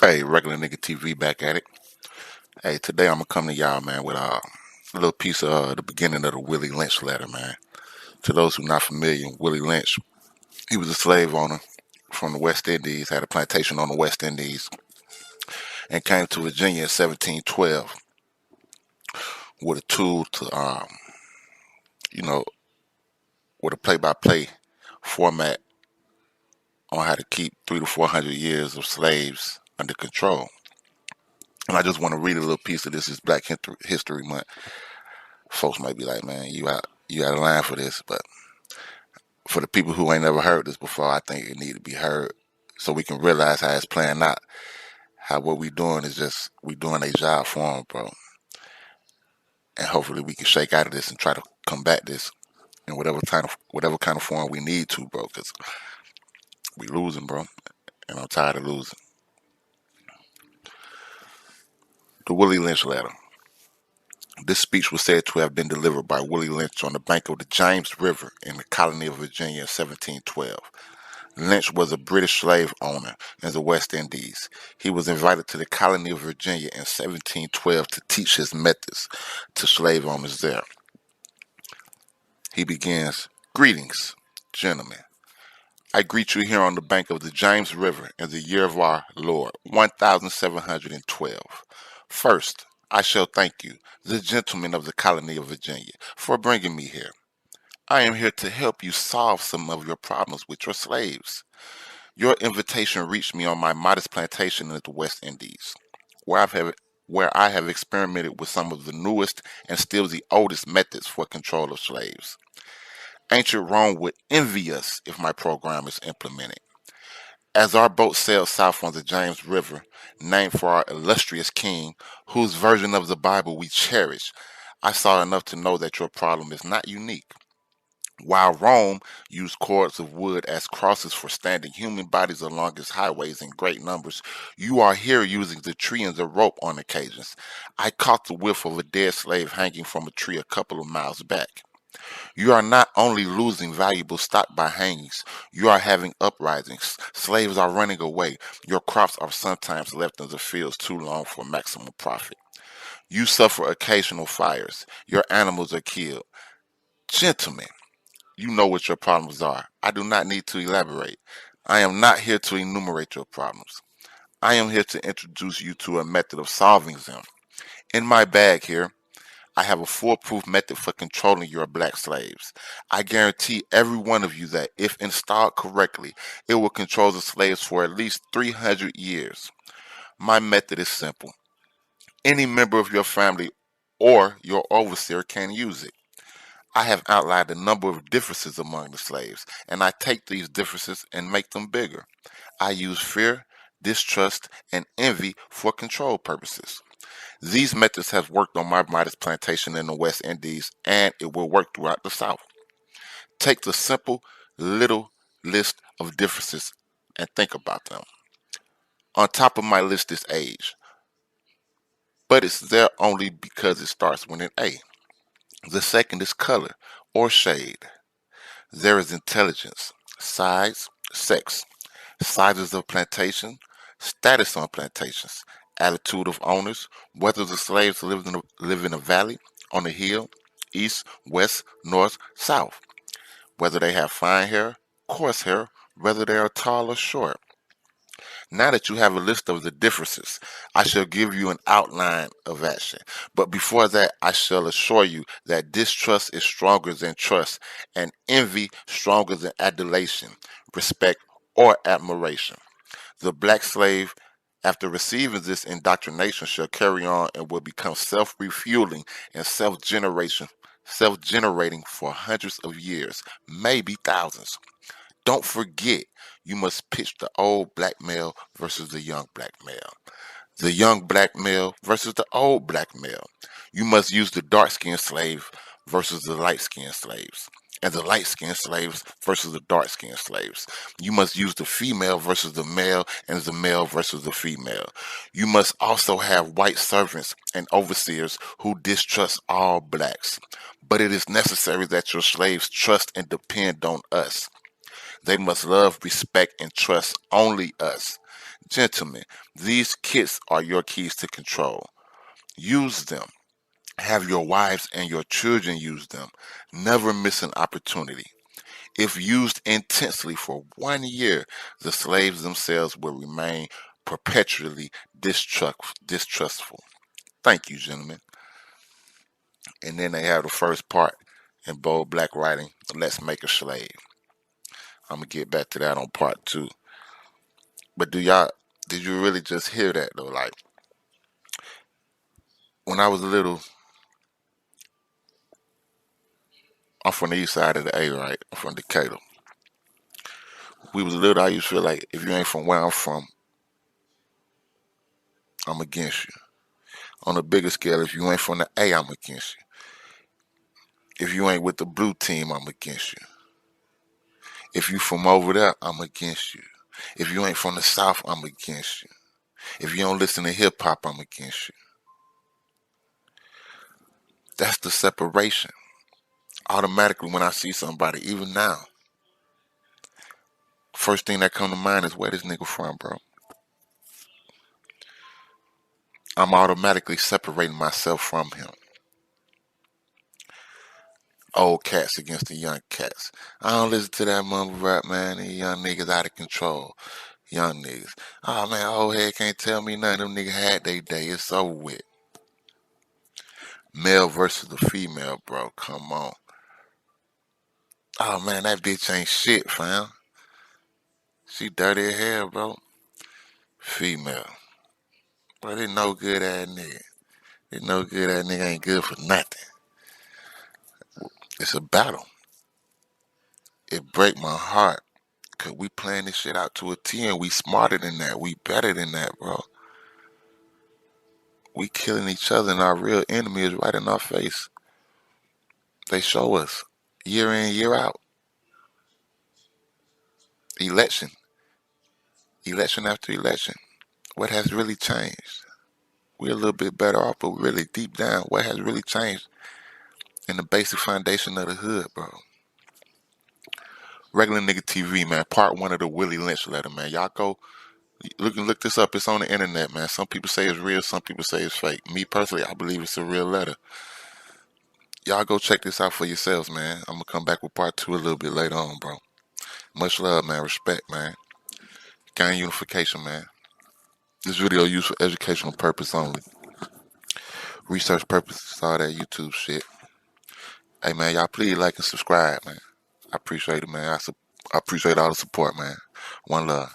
Hey, regular nigga TV back at it. Hey, today I'm gonna come to y'all, man, with a little piece of the beginning of the Willie Lynch letter, man. To those who not familiar, Willie Lynch, he was a slave owner from the West Indies, had a plantation on the West Indies, and came to Virginia in 1712 with a tool to, you know, with a play-by-play format on how to keep 300 to 400 years of slaves under control. And I just want to read a little piece of this. It's Black History Month. Folks might be like, man, you out of line for this, but for the people who ain't never heard this before, I think it need to be heard so we can realize how it's playing out. How what we doing is just we doing a job for them, bro, and hopefully we can shake out of this and try to combat this in whatever kind of form we need to, bro, because we losing, bro, and I'm tired of losing. The Willie Lynch letter. This speech was said to have been delivered by Willie Lynch on the bank of the James River in the colony of Virginia in 1712. Lynch was a British slave owner in the West Indies. He was invited to the colony of Virginia in 1712 to teach his methods to slave owners there. He begins, "Greetings, gentlemen. I greet you here on the bank of the James River in the year of our Lord, 1712. First, I shall thank you, the gentlemen of the colony of Virginia, for bringing me here. I am here to help you solve some of your problems with your slaves. Your invitation reached me on my modest plantation in the West Indies, where I have experimented with some of the newest and still the oldest methods for control of slaves. Ancient Rome would envy us if my program is implemented. As our boat sailed south on the James River, named for our illustrious king, whose version of the Bible we cherish, I saw enough to know that your problem is not unique. While Rome used cords of wood as crosses for standing human bodies along its highways in great numbers, you are here using the tree and the rope on occasions. I caught the whiff of a dead slave hanging from a tree a couple of miles back. You are not only losing valuable stock by hangings, you are having uprisings. Slaves are running away. Your crops are sometimes left in the fields too long for maximum profit. You suffer occasional fires. Your animals are killed. Gentlemen, you know what your problems are. I do not need to elaborate. I am not here to enumerate your problems. I am here to introduce you to a method of solving them. In my bag here, I have a foolproof method for controlling your black slaves. I guarantee every one of you that if installed correctly, it will control the slaves for at least 300 years. My method is simple. Any member of your family or your overseer can use it. I have outlined a number of differences among the slaves, and I take these differences and make them bigger. I use fear, distrust, and envy for control purposes. These methods have worked on my modest plantation in the West Indies, and it will work throughout the South. Take the simple little list of differences and think about them. On top of my list is age, but it's there only because it starts with an A. The second is color or shade. There is intelligence, size, sex, sizes of plantation, status on plantations, attitude of owners, whether the slaves live in a valley, on a hill, east, west, north, south, whether they have fine hair, coarse hair, whether they are tall or short. Now that you have a list of the differences, I shall give you an outline of action. But before that, I shall assure you that distrust is stronger than trust, and envy stronger than adulation, respect, or admiration. The black slave, after receiving this indoctrination, shall carry on and will become self-refueling and self-generating for hundreds of years, maybe thousands. Don't forget, you must pitch the old black male versus the young black male. The young black male versus the old black male. You must use the dark-skinned slave versus the light-skinned slaves. And the light-skinned slaves versus the dark-skinned slaves. You must use the female versus the male and the male versus the female. You must also have white servants and overseers who distrust all blacks. But it is necessary that your slaves trust and depend on us. They must love, respect, and trust only us. Gentlemen, these kits are your keys to control. Use them. Have your wives and your children use them. Never miss an opportunity. If used intensely for 1 year, the slaves themselves will remain perpetually distrustful. Thank you, gentlemen. And then they have the first part in bold black writing, Let's Make a Slave. I'm going to get back to that on part 2. But did you really just hear that though? Like, when I was little, I'm from the east side of the A, right? I'm from Decatur. We was little, I used to feel like if you ain't from where I'm from, I'm against you. On a bigger scale, if you ain't from the A, I'm against you. If you ain't with the blue team, I'm against you. If you from over there, I'm against you. If you ain't from the South, I'm against you. If you don't listen to hip hop, I'm against you. That's the separation. Automatically when I see somebody, even now, first thing that come to mind is where this nigga from, bro. I'm automatically separating myself from him. Old cats against the young cats. I don't listen to that mumble rap, man. These young niggas out of control. Young niggas. Oh man, old head can't tell me nothing. Them niggas had they day. It's over with. Male versus the female, bro. Come on. Oh man, that bitch ain't shit, fam. She dirty as hell, bro. Female. Bro, they no good ass nigga. They no good ass nigga ain't good for nothing. It's a battle. It break my heart. Cause we playing this shit out to a T and we smarter than that. We better than that, bro. We killing each other and our real enemy is right in our face. They show us year in, year out. Election. Election after election. What has really changed? We're a little bit better off, but really deep down, what has really changed in the basic foundation of the hood, bro? Regular Nigga TV, man. Part 1 of the Willie Lynch letter, man. Y'all go look this up. It's on the internet, man. Some people say it's real, some people say it's fake. Me personally, I believe it's a real letter. Y'all go check this out for yourselves, man. I'm gonna come back with part 2 a little bit later on, bro. Much love, man. Respect, man. Gang unification, man. This video used for educational purpose only. Research purposes, all that YouTube shit. Hey, man, y'all please like and subscribe, man. I appreciate it, man. I appreciate all the support, man. One love.